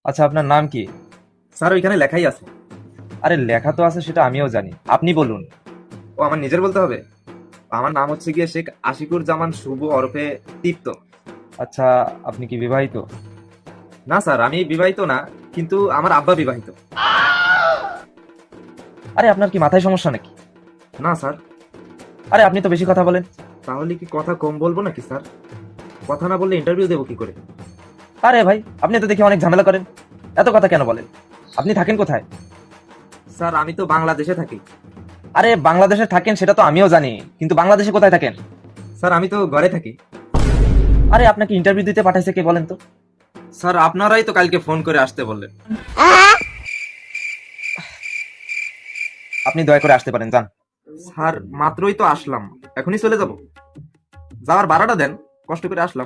আচ্ছা, আপনার নাম কি? স্যার ওইখানে লেখাই আছে। আরে লেখা তো আছে, সেটা আমিও জানি, আপনি বলুন। ও আমার নিজের বলতে হবে? আমার নাম হচ্ছে গিয়ে শেখ আশিকুর জামান শুভ ওরফে দীপ্ত। আচ্ছা, আপনি কি বিবাহিত? না স্যার, আমি বিবাহিত না, কিন্তু আমার আব্বা বিবাহিত। আরে আপনার কি মাথায় সমস্যা নাকি? না স্যার। আরে আপনি তো বেশি কথা বলেন। তাহলে কি কথা কম বলবো নাকি স্যার? কথা না বললে ইন্টারভিউ দেবো কি করে? আরে ভাই, আপনি তো দেখি অনেক ঝামেলা করেন। এত কথা কেন বলেন? আপনি থাকেন কোথায়? স্যার আমি তো বাংলাদেশে থাকি। আরে বাংলাদেশে থাকেন সেটা তো আমিও জানি, কিন্তু বাংলাদেশে কোথায় থাকেন? স্যার আমি তো ঘরে থাকি। আরে আপনাকে ইন্টারভিউ দিতে পাঠাইছে কে বলেন তো? স্যার আপনারাই তো কালকে ফোন করে আসতে বললেন। আপনি দয়া করে আসতে পারেন, যান। স্যার মাত্রই তো আসলাম, এখনই চলে যাব? যাওয়ার ভাড়াটা দেন, কষ্ট করে আসলাম।